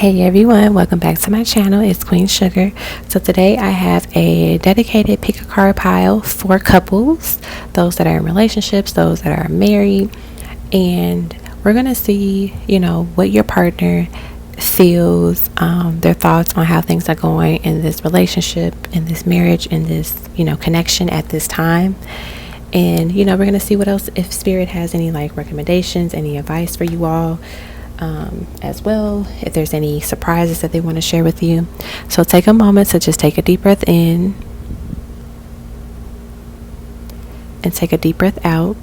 Hey everyone, welcome back to my channel. It's Queen Sugar. So today I have a dedicated pick a card pile for couples, those that are in relationships, those that are married, and we're gonna see, what your partner feels, their thoughts on how things are going in this relationship, in this marriage, in this, connection at this time. And we're gonna see what else, if Spirit has any recommendations, any advice for you all. As well, if there's any surprises that they want to share with you. So take a moment to just take a deep breath in and take a deep breath out,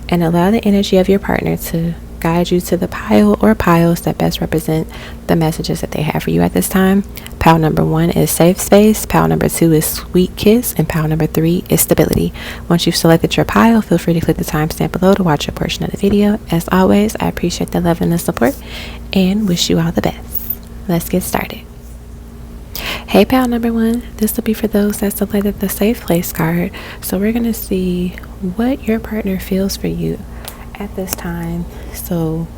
and allow the energy of your partner to guide you to the pile or piles that best represent the messages that they have for you at this time. Pile number 1 is safe space, pile number 2 is sweet kiss, and pile number 3 is stability. Once you've selected your pile, feel free to click the timestamp below to watch a portion of the video. As always, I appreciate the love and the support and wish you all the best. Let's get started. Hey pile number 1, this will be for those that selected the safe place card. So we're going to see what your partner feels for you at this time. So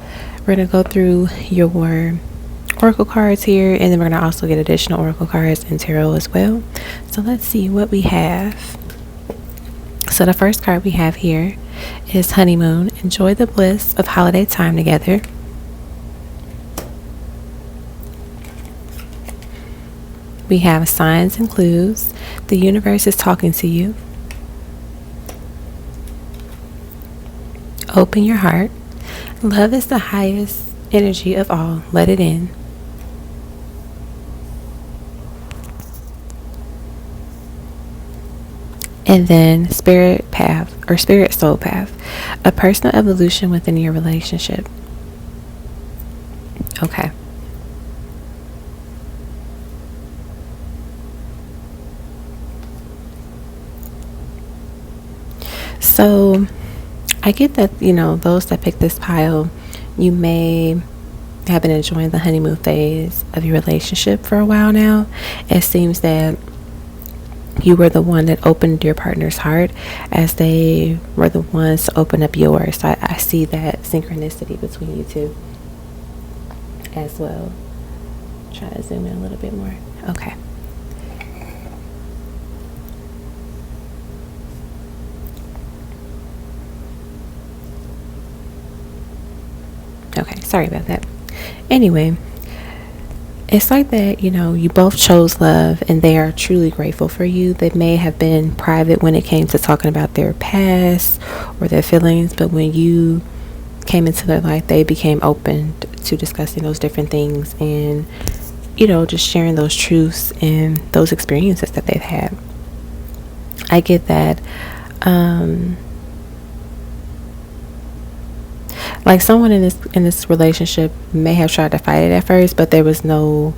we're going to go through your oracle cards here, and then we're going to also get additional oracle cards and tarot as well. So let's see what we have. So the first card we have here is honeymoon. Enjoy the bliss of holiday time together. We have signs and clues. The universe is talking to you. Open your heart. Love is the highest energy of all. Let it in. And then spirit path or spirit soul path, a personal evolution within your relationship. Okay. So I get that, those that pick this pile, you may have been enjoying the honeymoon phase of your relationship for a while now. It seems that you were the one that opened your partner's heart as they were the ones to open up yours. So I see that synchronicity between you two as well. Try to zoom in a little bit more. Okay. Okay, sorry about that. Anyway, it's like that, you both chose love and they are truly grateful for you. They may have been private when it came to talking about their past or their feelings, but when you came into their life, they became open to discussing those different things and, just sharing those truths and those experiences that they've had. I get that. Like someone in this relationship may have tried to fight it at first, but there was no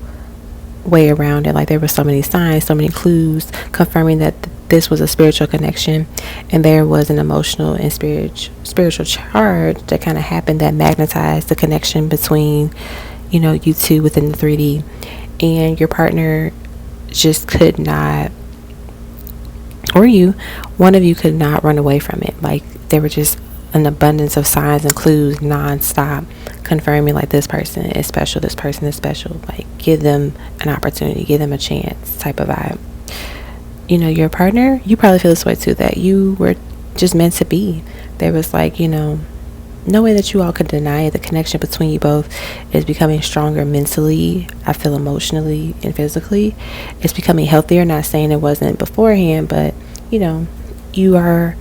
way around it. Like there were so many signs, so many clues confirming that this was a spiritual connection, and there was an emotional and spiritual charge that kind of happened that magnetized the connection between, you two within the 3D, and your partner just could not, or one of you could not run away from it. Like there were just an abundance of signs and clues non-stop confirming this person is special, this person is special, give them an opportunity, give them a chance type of vibe. Your partner, you probably feel this way too, that you were just meant to be. There was no way that you all could deny it. The connection between you both is becoming stronger mentally, I feel, emotionally and physically. It's becoming healthier. Not saying it wasn't beforehand, but you are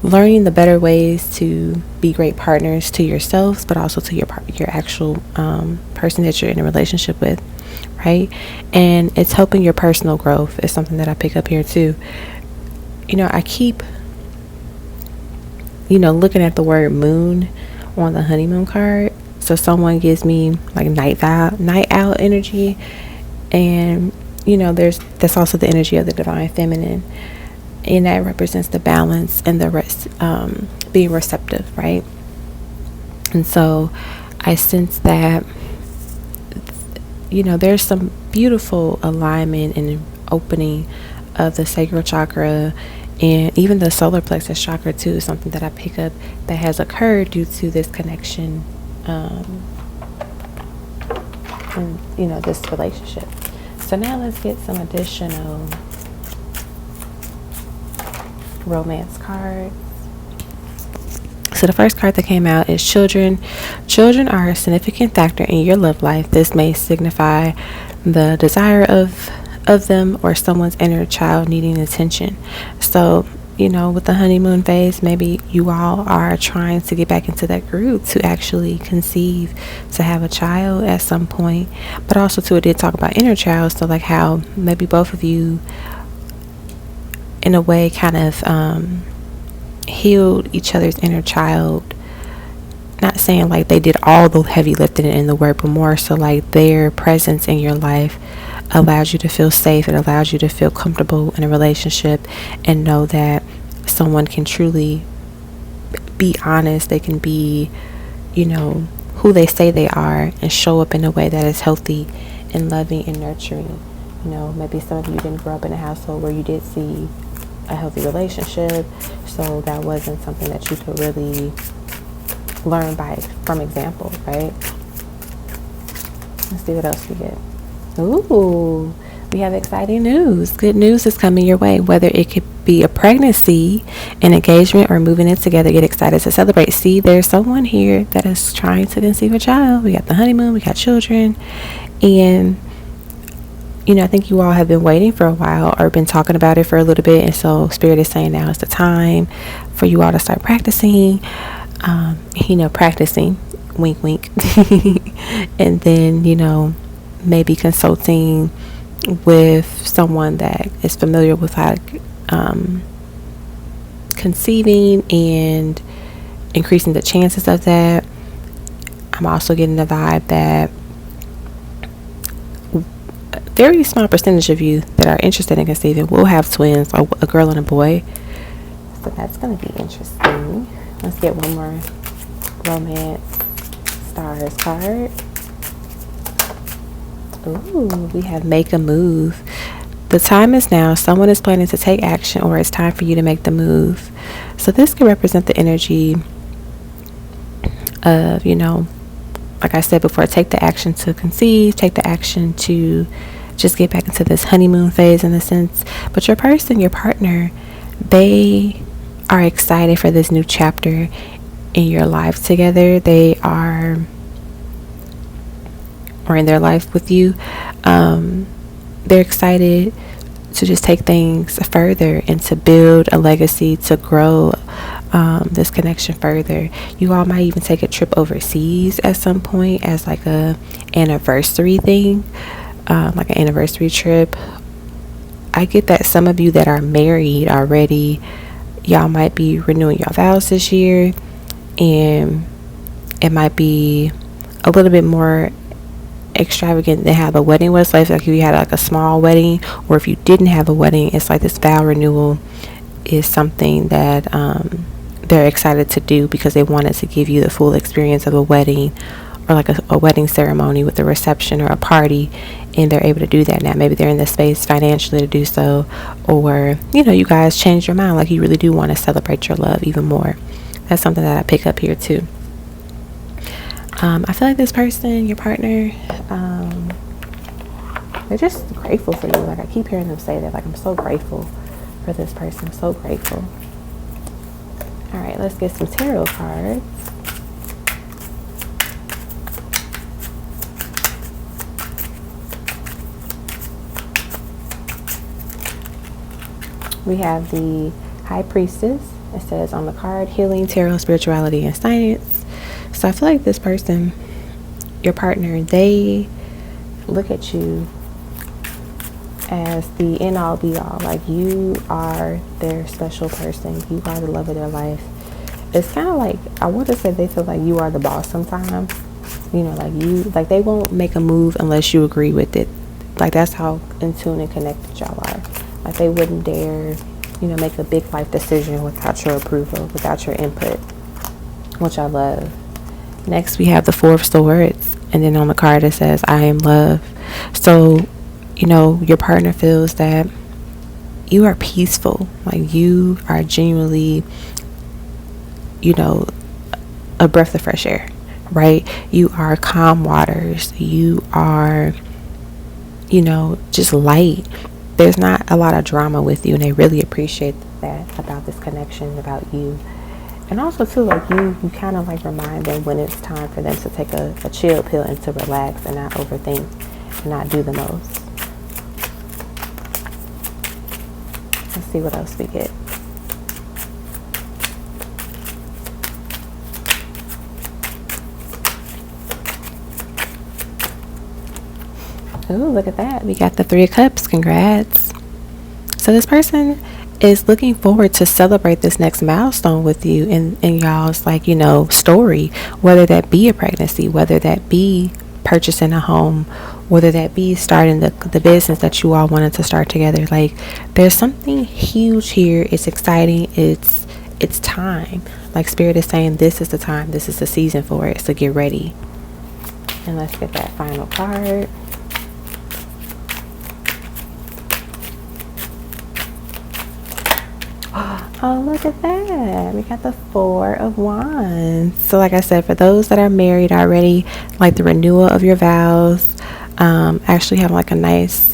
learning the better ways to be great partners to yourselves, but also to your actual person that you're in a relationship with, right? And it's helping your personal growth is something that I pick up here too. I keep looking at the word moon on the honeymoon card. So someone gives me night owl energy, and that's also the energy of the divine feminine. And that represents the balance and the rest, being receptive, right? And so I sense that, there's some beautiful alignment and opening of the sacral chakra And even the solar plexus chakra too is something that I pick up that has occurred due to this connection in, this relationship. So now let's get some additional romance cards. So the first card that came out is children. Children are a significant factor in your love life. This may signify the desire of them or someone's inner child needing attention. So, with the honeymoon phase, maybe you all are trying to get back into that group to actually conceive, to have a child at some point. But also too, it did talk about inner child. So like how maybe both of you in a way kind of healed each other's inner child. Not saying like they did all the heavy lifting in the work, but more so like their presence in your life allows you to feel safe. It allows you to feel comfortable in a relationship and know that someone can truly be honest. They can be, who they say they are and show up in a way that is healthy and loving and nurturing. Maybe some of you didn't grow up in a household where you did see a healthy relationship, so that wasn't something that you could really learn from example, right? Let's see what else we get. Ooh, we have exciting news. Good news is coming your way, whether it could be a pregnancy, an engagement, or moving in together. Get excited to celebrate. See, there's someone here that is trying to conceive a child. We got the honeymoon, we got children, and I think you all have been waiting for a while or been talking about it for a little bit. And so Spirit is saying now is the time for you all to start practicing, practicing, wink, wink. And then, maybe consulting with someone that is familiar with conceiving and increasing the chances of that. I'm also getting the vibe that a very small percentage of you that are interested in conceiving will have twins, or a girl and a boy. So that's going to be interesting. Let's get one more romance stars card. Ooh, we have make a move. The time is now. Someone is planning to take action, or it's time for you to make the move. So this could represent the energy of, like I said before, take the action to conceive, take the action to just get back into this honeymoon phase in a sense. But your person, your partner, they are excited for this new chapter in your life together. They are, or in their life with you, they're excited to just take things further and to build a legacy, to grow this connection further. You all might even take a trip overseas at some point as like a anniversary thing, like an anniversary trip. I get that some of you that are married already, y'all might be renewing your vows this year, and it might be a little bit more extravagant than how the wedding was. Like if you had like a small wedding, or if you didn't have a wedding, it's like this vow renewal is something that they're excited to do because they wanted to give you the full experience of a wedding, or like a wedding ceremony with a reception or a party, and they're able to do that now. Maybe they're in the space financially to do so, or you guys changed your mind, like you really do want to celebrate your love even more. That's something that I pick up here too. I feel like this person, your partner, they're just grateful for you. Like I keep hearing them say that, like, I'm so grateful for this person. I'm so grateful. All right, let's get some tarot cards. We have the High Priestess. It says on the card, healing, tarot, spirituality, and science. So I feel like this person, your partner, they look at you as the end all be all. Like you are their special person. You are the love of their life. It's kind of like, I want to say they feel like you are the boss sometimes. Like they won't make a move unless you agree with it. Like that's how in tune and connected y'all are. Like they wouldn't dare, make a big life decision without your approval, without your input, which I love. Next, we have the Four of Swords, and then on the card it says, I am love. So, your partner feels that you are peaceful, like you are genuinely, a breath of fresh air, right? You are calm waters. You are, just light. There's not a lot of drama with you, and they really appreciate that about this connection, about you. And also too, like you kind of like remind them when it's time for them to take a chill pill and to relax and not overthink and not do the most. Let's see what else we get. Ooh, look at that. We got the 3 of Cups. Congrats. So this person is looking forward to celebrate this next milestone with you in y'all's story, whether that be a pregnancy, whether that be purchasing a home, whether that be starting the business that you all wanted to start together. Like, there's something huge here. It's exciting. It's time. Like, Spirit is saying this is the time, this is the season for it, so get ready. And let's get that final card. Oh, look at that. We got the 4 of Wands. So like I said, for those that are married already, like the renewal of your vows, actually have like a nice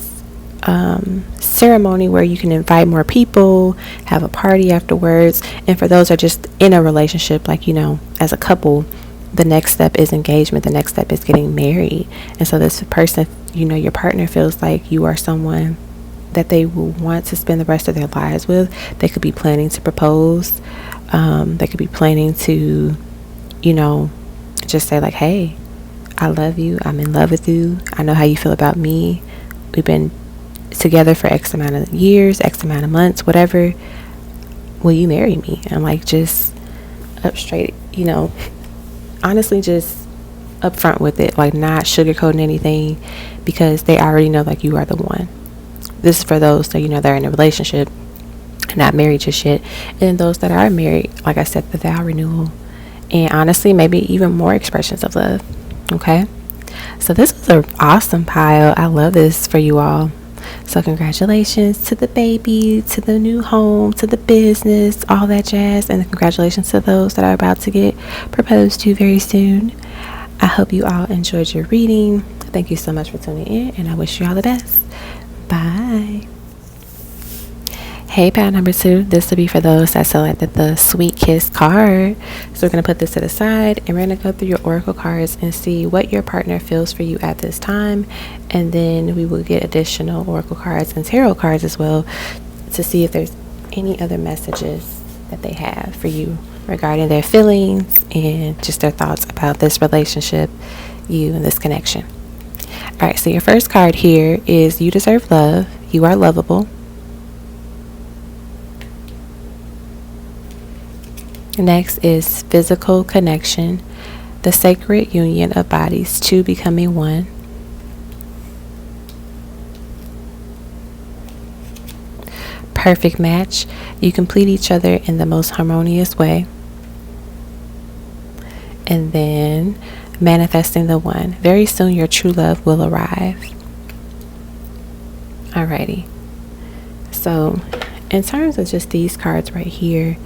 ceremony where you can invite more people, have a party afterwards. And for those that are just in a relationship, like, as a couple, the next step is engagement. The next step is getting married. And so this person, your partner feels like you are someone that they will want to spend the rest of their lives with. They could be planning to propose. They could be planning to, just say like, hey, I love you. I'm in love with you. I know how you feel about me. We've been together for X amount of years, X amount of months, whatever. Will you marry me? And like, just up straight, honestly, just upfront with it, like not sugarcoating anything, because they already know like you are the one. This is for those that they're in a relationship and not married just yet, and those that are married, like I said, the vow renewal, and honestly maybe even more expressions of love. Okay, so this is an awesome pile. I love this for you all. So congratulations to the baby, to the new home, to the business, all that jazz, and congratulations to those that are about to get proposed to very soon. I hope you all enjoyed your reading. Thank you so much for tuning in, and I wish you all the best. Bye. Hey, pile number 2. This will be for those that selected the Sweet Kiss card. So we're going to put this to the side, and we're going to go through your oracle cards and see what your partner feels for you at this time. And then we will get additional oracle cards and tarot cards as well to see if there's any other messages that they have for you regarding their feelings and just their thoughts about this relationship, you and this connection. All right, so your first card here is you deserve love. You are lovable. Next is physical connection, the sacred union of bodies, 2 becoming 1. Perfect match. You complete each other in the most harmonious way. And then manifesting the 1. Very soon your true love will arrive. Alrighty. So in terms of just these cards right here,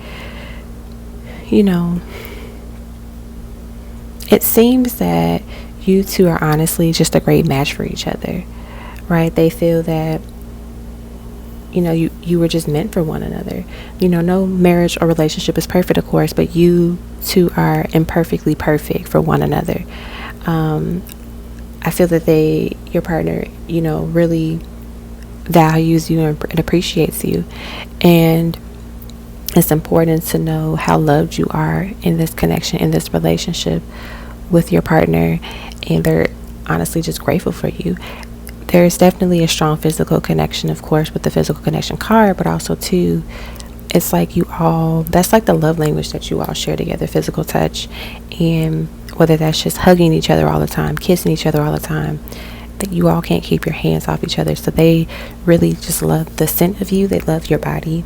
it seems that you two are honestly just a great match for each other, right? They feel that you were just meant for one another. No marriage or relationship is perfect, of course, but you two are imperfectly perfect for one another. I feel that your partner, really values you and appreciates you, and it's important to know how loved you are in this connection, in this relationship with your partner, and they're honestly just grateful for you. There's definitely a strong physical connection, of course, with the physical connection card, but also too, it's like that's like the love language that you all share together, physical touch. And whether that's just hugging each other all the time, kissing each other all the time, that you all can't keep your hands off each other. So they really just love the scent of you. They love your body.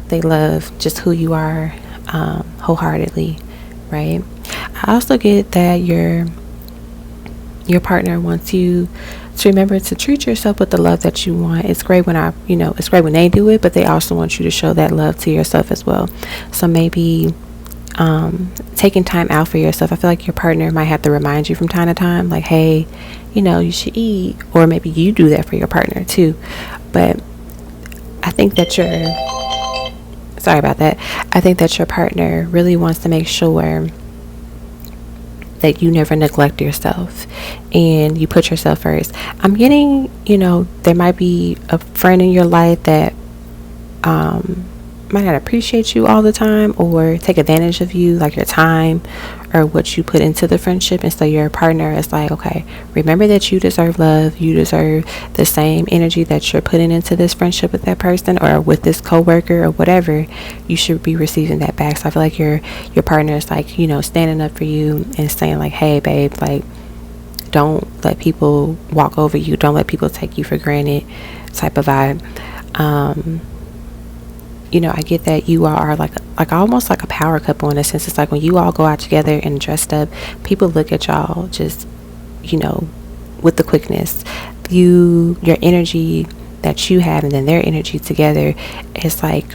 They love just who you are, wholeheartedly, right? I also get that your partner wants you to remember to treat yourself with the love that you want. It's great when it's great when they do it, but they also want you to show that love to yourself as well. So maybe taking time out for yourself. I feel like your partner might have to remind you from time to time, like, hey, you should eat, or maybe you do that for your partner too. But I think that sorry about that. I think that your partner really wants to make sure that you never neglect yourself and you put yourself first. I'm getting, there might be a friend in your life that might not appreciate you all the time or take advantage of you, like your time or what you put into the friendship. And so your partner is like, okay, remember that you deserve love. You deserve the same energy that you're putting into this friendship with that person or with this coworker or whatever. You should be receiving that back. So I feel like your partner is like, standing up for you and saying like, hey babe, like, don't let people walk over you. Don't let people take you for granted type of vibe. I get that you all are like almost like a power couple in a sense. It's like when you all go out together and dressed up, people look at y'all just, with the quickness. Your energy that you have and then their energy together is like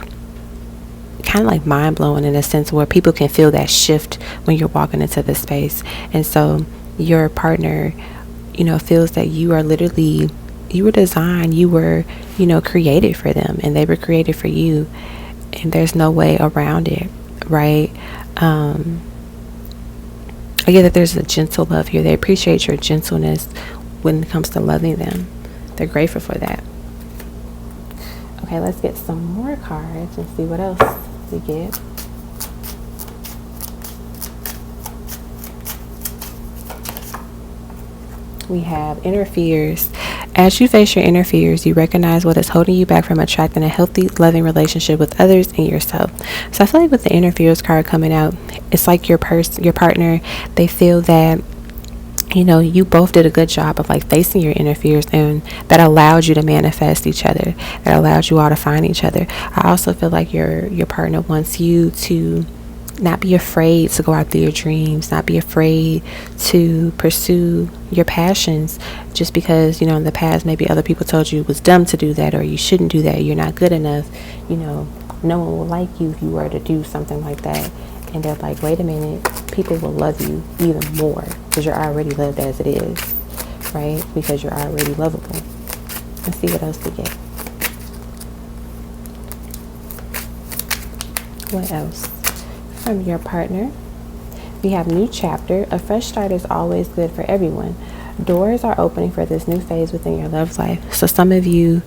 kind of like mind blowing in a sense where people can feel that shift when you're walking into the space. And so your partner, feels that you are literally, you were designed, you were, created for them and they were created for you. And there's no way around it, right? I get that there's a gentle love here. They appreciate your gentleness when it comes to loving them. They're grateful for that. Okay, let's get some more cards and see what else we get. We have inner fears. As you face your inner fears, you recognize what is holding you back from attracting a healthy, loving relationship with others and yourself. So I feel like with the inner fears card coming out, it's like your partner, they feel that, you both did a good job of like facing your inner fears, and that allowed you to manifest each other. That allowed you all to find each other. I also feel like your partner wants you to not be afraid to go after your dreams, not be afraid to pursue your passions just because, in the past maybe other people told you it was dumb to do that or you shouldn't do that, you're not good enough, no one will like you if you were to do something like that. And they're like, wait a minute, people will love you even more because you're already loved as it is, right? Because you're already lovable. Let's see what else we get. What else? From your partner, we have new chapter. A fresh start is always good for everyone. Doors are opening for this new phase within your love life. So some of you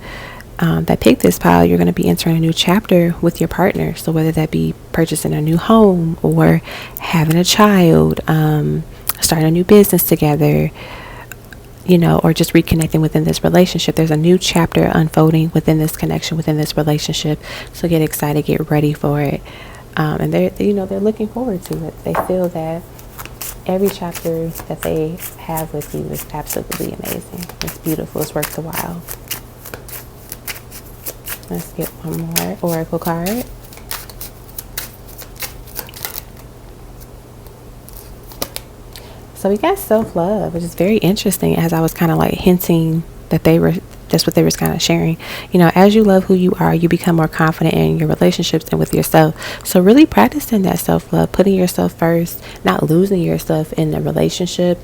that picked this pile, you're going to be entering a new chapter with your partner. So whether that be purchasing a new home or having a child, starting a new business together, or just reconnecting within this relationship, there's a new chapter unfolding within this connection, within this relationship. So get excited, get ready for it. And they're looking forward to it. They feel that every chapter that they have with you is absolutely amazing. It's beautiful. It's worth the while. Let's get one more oracle card. So we got self-love, which is very interesting, as I was kind of like hinting that that's what they were kind of sharing. As you love who you are, you become more confident in your relationships and with yourself. So really practicing that self-love, putting yourself first, not losing yourself in a relationship,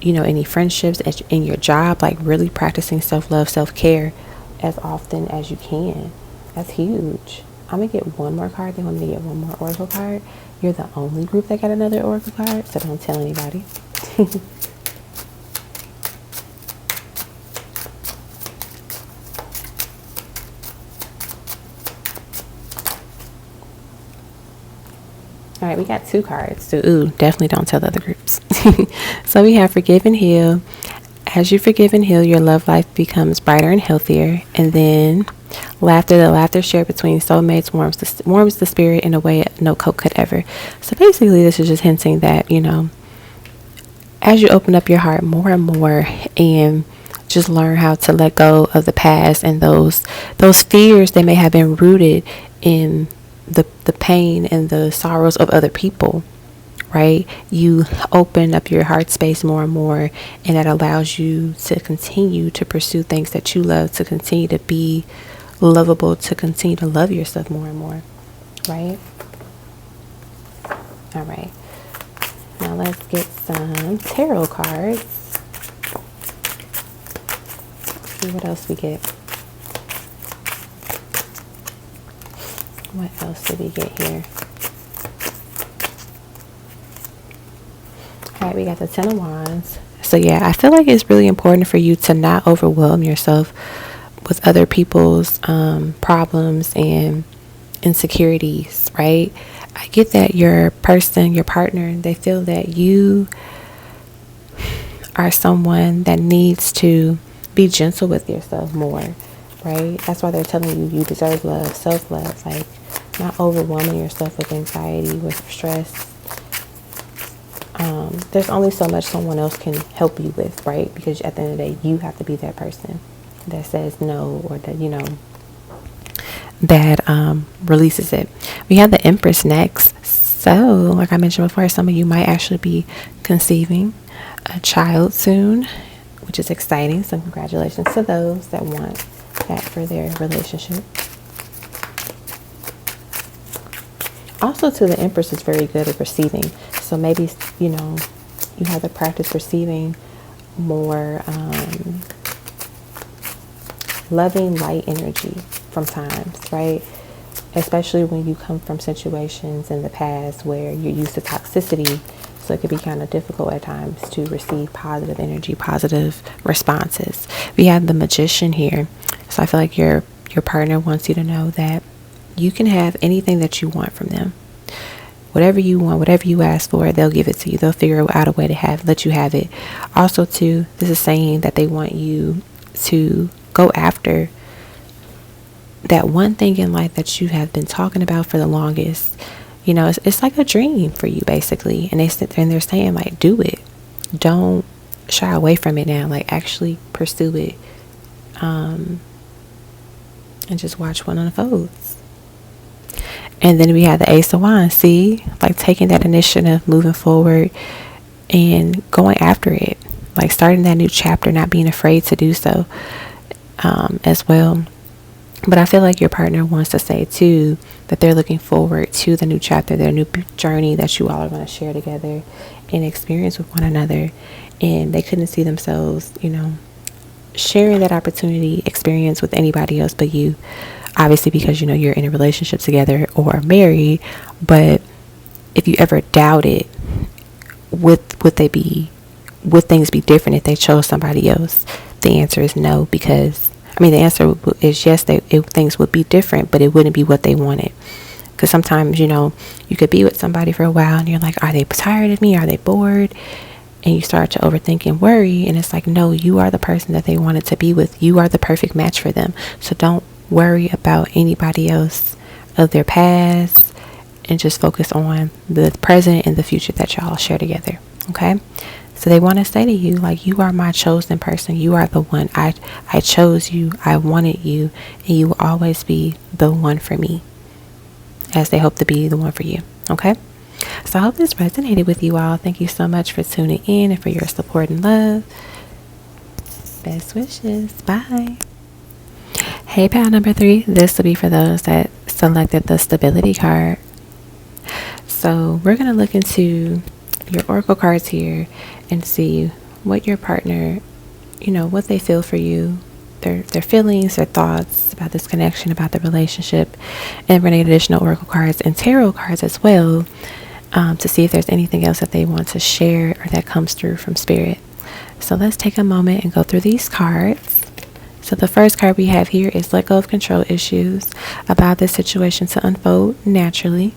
any friendships, in your job, like really practicing self-love, self-care as often as you can. That's huge. I'm going to get one more card. They want me to get one more oracle card. You're the only group that got another oracle card, so don't tell anybody. All right, we got two cards. So, definitely don't tell the other groups. So we have forgive and heal. As you forgive and heal, your love life becomes brighter and healthier. And then laughter, the laughter shared between soulmates warms the spirit in a way no coke could ever. So basically, this is just hinting that, as you open up your heart more and more and just learn how to let go of the past and those fears that may have been rooted in the pain and the sorrows of other people, right? You open up your heart space more and more, and that allows you to continue to pursue things that you love, to continue to be lovable, to continue to love yourself more and more, right? All right. Now let's get some tarot cards. See what else we get. What else did we get here? All right, we got the Ten of Wands. So yeah, I feel like it's really important for you to not overwhelm yourself with other people's problems and insecurities, right? I get that your person, your partner, they feel that you are someone that needs to be gentle with yourself more, right? That's why they're telling you you deserve love, self-love, like not overwhelming yourself with anxiety, with stress. There's only so much someone else can help you with, right? Because at the end of the day, you have to be that person that says no, or that, you know, that releases it. We have the Empress next. So, like I mentioned before, some of you might actually be conceiving a child soon, which is exciting. So congratulations to those that want that for their relationship. Also, to the Empress is very good at receiving. So maybe, you know, you have to practice receiving more loving light energy from times, right? Especially when you come from situations in the past where you're used to toxicity. So it could be kind of difficult at times to receive positive energy, positive responses. We have the Magician here. So I feel like your partner wants you to know that you can have anything that you want from them. Whatever you want, whatever you ask for, they'll give it to you. They'll figure out a way to let you have it. Also, too, this is saying that they want you to go after that one thing in life that you have been talking about for the longest. You know, it's like a dream for you, basically. And they're saying, like, do it. Don't shy away from it now. Like, actually pursue it. And just watch what unfolds. And then we have the Ace of Wands. See, like taking that initiative, moving forward and going after it, like starting that new chapter, not being afraid to do so as well. But I feel like your partner wants to say too that they're looking forward to the new chapter, their new journey that you all are going to share together and experience with one another. And they couldn't see themselves, you know, sharing that opportunity, experience with anybody else but you. Obviously, because, you know, you're in a relationship together or married. But if you ever doubted, would things be different if they chose somebody else? The answer is no, because the answer is yes, things would be different, but it wouldn't be what they wanted. Because sometimes, you know, you could be with somebody for a while and you're like, are they tired of me? Are they bored? And you start to overthink and worry. And it's like, no, you are the person that they wanted to be with. You are the perfect match for them. So don't worry about anybody else of their past and just focus on the present and the future that y'all share together. Okay? So they want to say to you, like, you are my chosen person. You are the one. I chose you. I wanted you. And you will always be the one for me, as they hope to be the one for you. Okay? So I hope this resonated with you all. Thank you so much for tuning in and for your support and love. Best wishes. Bye. Hey, pal number 3. This will be for those that selected the stability card. So we're going to look into your oracle cards here and see what your partner, you know, what they feel for you, their feelings, their thoughts about this connection, about the relationship. And we're going to get additional oracle cards and tarot cards as well, to see if there's anything else that they want to share or that comes through from spirit. So let's take a moment and go through these cards. So the first card we have here is let go of control issues, allow this situation to unfold naturally.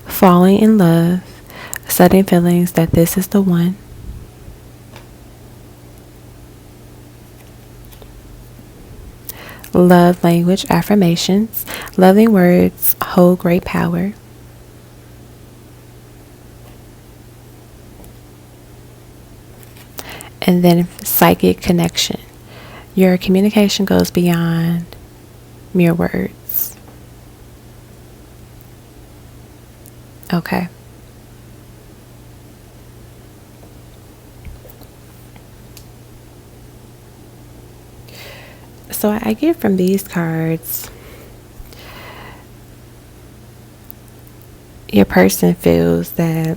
Falling in love, sudden feelings that this is the one. Love language affirmations, loving words hold great power. And then psychic connection. Your communication goes beyond mere words. Okay. So I get from these cards your person feels that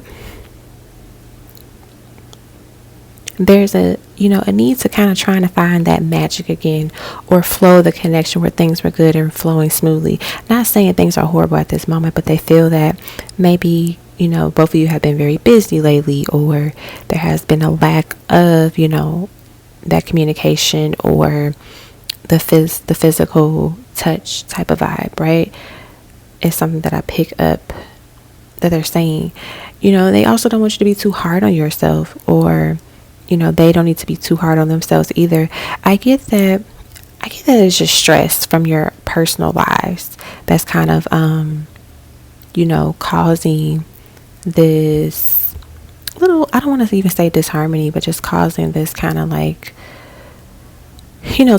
there's a need to kind of trying to find that magic again, or flow the connection where things were good and flowing smoothly. Not saying things are horrible at this moment, but they feel that maybe both of you have been very busy lately, or there has been a lack of that communication, or the physical touch type of vibe, right? It's something that I pick up that they're saying. They also don't want you to be too hard on yourself, or they don't need to be too hard on themselves either. I get that it's just stress from your personal lives that's kind of causing this little, I don't want to even say disharmony, but just causing this kind of like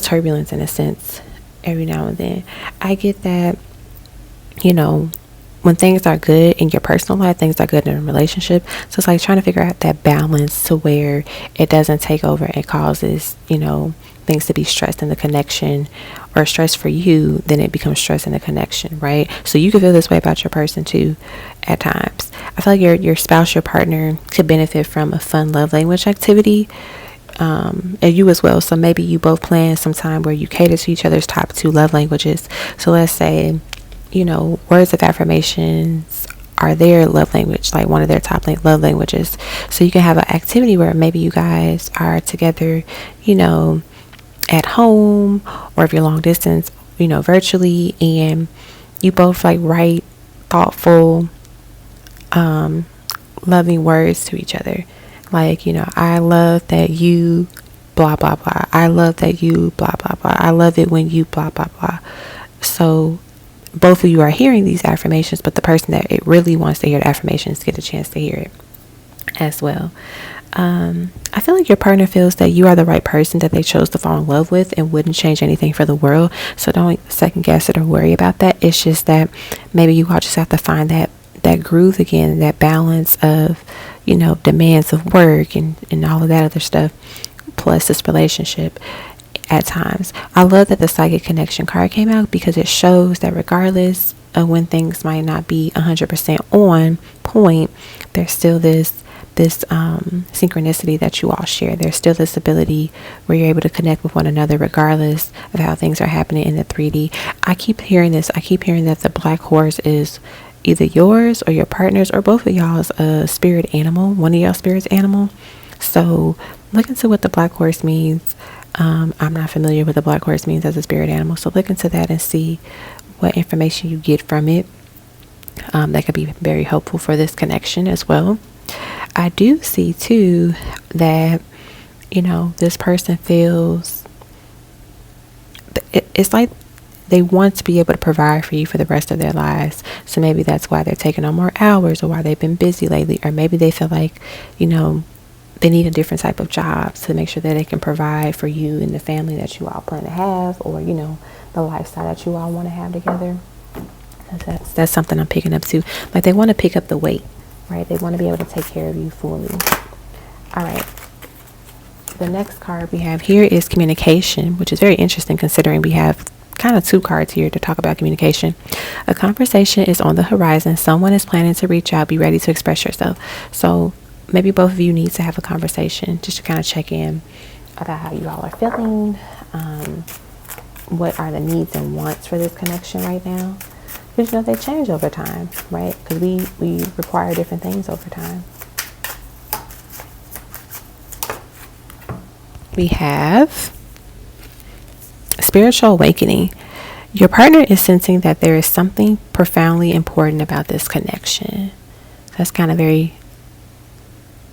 turbulence in a sense every now and then. I get that when things are good in your personal life, things are good in a relationship. So it's like trying to figure out that balance to where it doesn't take over and causes, things to be stressed in the connection, or stress for you, then it becomes stress in the connection, right? So you can feel this way about your person too at times. I feel like your spouse, your partner could benefit from a fun love language activity, and you as well. So maybe you both plan some time where you cater to each other's top 2 love languages. So let's say words of affirmations are their love language, like one of their top love languages. So you can have an activity where maybe you guys are together, at home, or if you're long distance, virtually, and you both like write thoughtful, loving words to each other. Like, I love that you blah, blah, blah. I love that you blah, blah, blah. I love it when you blah, blah, blah. So both of you are hearing these affirmations, but the person that it really wants to hear the affirmations get a chance to hear it as well. I feel like your partner feels that you are the right person that they chose to fall in love with and wouldn't change anything for the world. So don't second guess it or worry about that. It's just that maybe you all just have to find that groove again, that balance of, demands of work and all of that other stuff, plus this relationship at times. I love that the psychic connection card came out, because it shows that regardless of when things might not be 100% on point, there's still this synchronicity that you all share. There's still this ability where you're able to connect with one another regardless of how things are happening in the 3D. I keep hearing this. I keep hearing that the black horse is either yours or your partner's or both of y'all's spirit animal, one of y'all spirit's animal. So look into what the black horse means. I'm not familiar with the black horse means as a spirit animal, so look into that and see what information you get from it. That could be very helpful for this connection as well. I do see too that this person feels it's like they want to be able to provide for you for the rest of their lives. So maybe that's why they're taking on more hours, or why they've been busy lately, or maybe they feel like they need a different type of job to make sure that they can provide for you and the family that you all plan to have, or the lifestyle that you all want to have together. That's something I'm picking up too. Like they want to pick up the weight, right? They want to be able to take care of you fully. All right. The next card we have here is communication, which is very interesting considering we have kind of 2 cards here to talk about communication. A conversation is on the horizon. Someone is planning to reach out. Be ready to express yourself. So maybe both of you need to have a conversation just to kind of check in about how you all are feeling. What are the needs and wants for this connection right now? Because they change over time, right? Because we require different things over time. We have spiritual awakening. Your partner is sensing that there is something profoundly important about this connection. That's kind of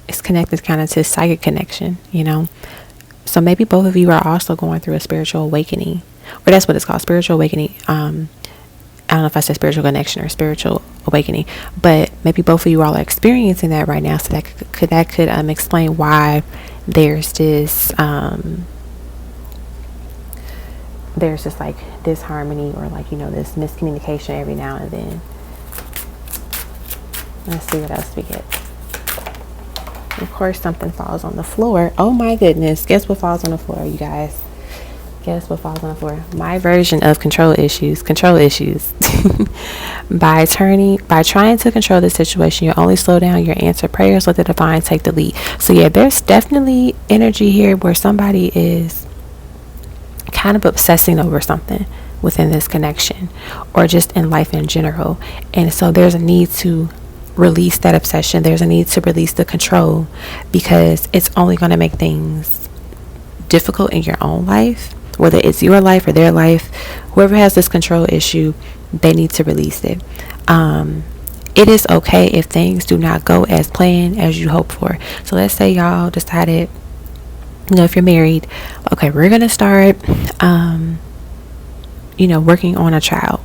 it's connected kind of to psychic connection, So maybe both of you are also going through a spiritual awakening, or that's what it's called, spiritual awakening. I don't know if I said spiritual connection or spiritual awakening, but maybe both of you all are experiencing that right now. So that could explain why there's this like disharmony, or like this miscommunication every now and then. Let's see what else we get. Of course, something falls on the floor. Oh my goodness. Guess what falls on the floor, you guys? Guess what falls on the floor? My version of control issues. Control issues. By trying to control the situation, you only slow down your answer prayers, let the divine take the lead. So yeah, there's definitely energy here where somebody is kind of obsessing over something within this connection, or just in life in general. And so there's a need to release that obsession. There's a need to release the control, because it's only going to make things difficult in your own life, whether it's your life or their life. Whoever has this control issue, they need to release it. It is okay if things do not go as planned as you hope for. So let's say y'all decided, if you're married, okay, we're gonna start working on a child,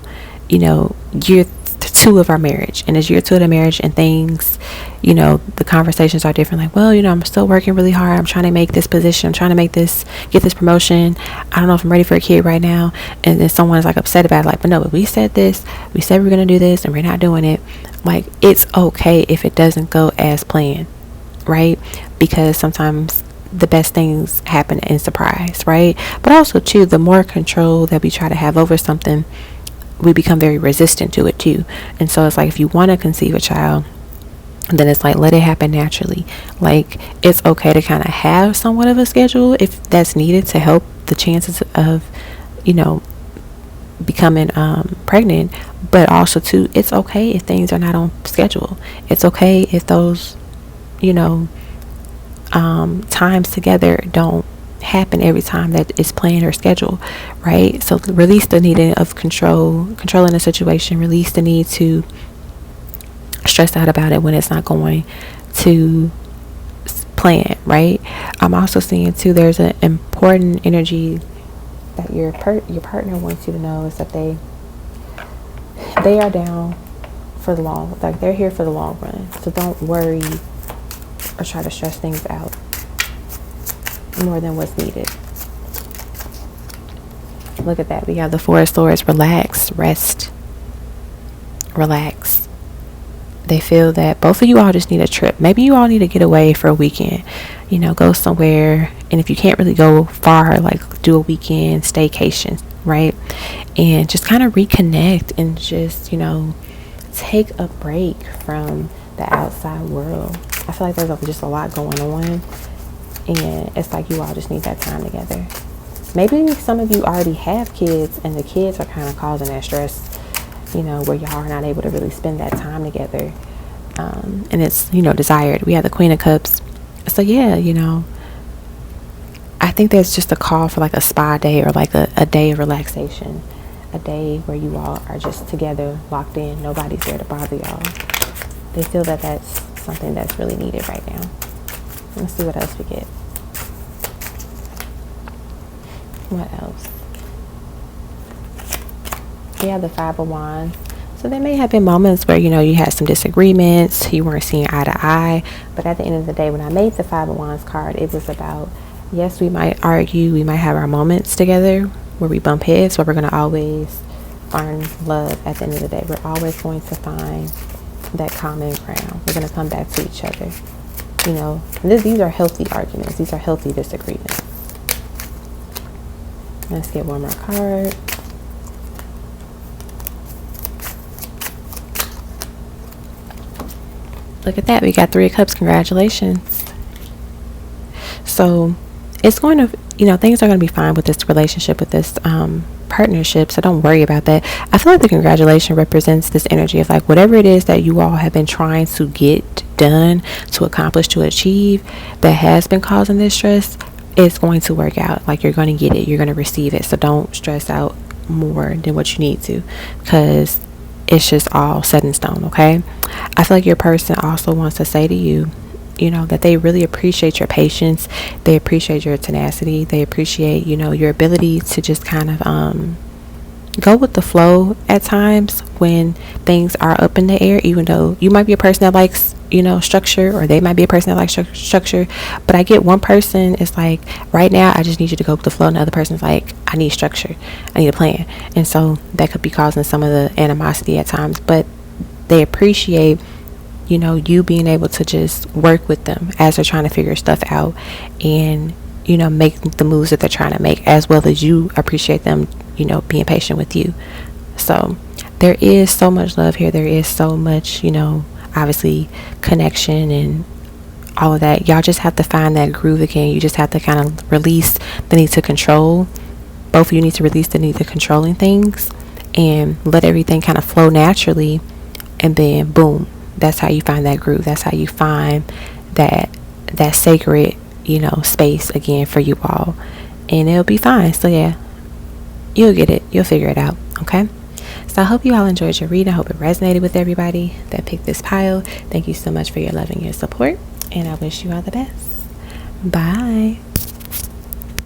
year 2 of our marriage, and it's year 2 of the marriage, and things, the conversations are different. Like, well, I'm still working really hard. I'm trying to make this position. I'm trying to get this promotion. I don't know if I'm ready for a kid right now. And then someone's like upset about it. Like, but no, but we said this. We said we're going to do this, and we're not doing it. Like, it's okay if it doesn't go as planned, right? Because sometimes the best things happen in surprise, right? But also, too, the more control that we try to have over something, we become very resistant to it too. And so it's like, if you want to conceive a child, then it's like, let it happen naturally. Like, it's okay to kind of have somewhat of a schedule if that's needed to help the chances of becoming pregnant. But also too, it's okay if things are not on schedule. It's okay if those times together don't happen every time that is planned or scheduled, right? So release the need of controlling the situation. Release the need to stress out about it when it's not going to plan, right? I'm also seeing too, there's an important energy that your partner wants you to know, is that they are down for the long, like they're here for the long run. So don't worry or try to stress things out more than what's needed. Look at that. We got the 4 of Swords. Relax, rest, relax. They feel that both of you all just need a trip. Maybe you all need to get away for a weekend, go somewhere. And if you can't really go far, like do a weekend staycation, right? And just kind of reconnect and just, take a break from the outside world. I feel like there's just a lot going on. And it's like you all just need that time together. Maybe some of you already have kids, and the kids are kind of causing that stress, where y'all are not able to really spend that time together. And it's, desired. We have the Queen of Cups. So yeah, I think there's just a call for like a spa day, or like a day of relaxation. A day where you all are just together, locked in. Nobody's there to bother y'all. They feel that that's something that's really needed right now. Let's see what else we get. What else? Yeah, the 5 of Wands. So there may have been moments where, you had some disagreements, you weren't seeing eye to eye. But at the end of the day, when I made the 5 of Wands card, it was about, yes, we might argue, we might have our moments together where we bump heads, but we're going to always find love at the end of the day. We're always going to find that common ground. We're going to come back to each other. These are healthy arguments. These are healthy disagreements. Let's get one more card. Look at that. We got 3 of Cups. Congratulations. So it's going to, things are going to be fine with this relationship, with this partnership. So don't worry about that. I feel like the congratulation represents this energy of like, whatever it is that you all have been trying to get done, to accomplish, to achieve, that has been causing this stress, it's going to work out. Like, you're going to get it, you're going to receive it. So don't stress out more than what you need to, because it's just all set in stone. Okay, I feel like your person also wants to say to you, that they really appreciate your patience, they appreciate your tenacity, they appreciate your ability to just kind of go with the flow at times when things are up in the air. Even though you might be a person that likes structure, or they might be a person that likes structure, but I get one person is like, right now I just need you to go with the flow, and the other person's like, I need structure, I need a plan. And so that could be causing some of the animosity at times, but they appreciate you being able to just work with them as they're trying to figure stuff out, and make the moves that they're trying to make, as well as you appreciate them being patient with you. So there is so much love here. There is so much, obviously connection and all of that. Y'all just have to find that groove again. You just have to kind of release the need to control. Both of you need to release the need to controlling things and let everything kind of flow naturally. And then boom, that's how you find that groove. That's how you find that sacred, space again for you all. And it'll be fine. So yeah, you'll get it. You'll figure it out. Okay. So I hope you all enjoyed your read. I hope it resonated with everybody that picked this pile. Thank you so much for your love and your support. And I wish you all the best. Bye.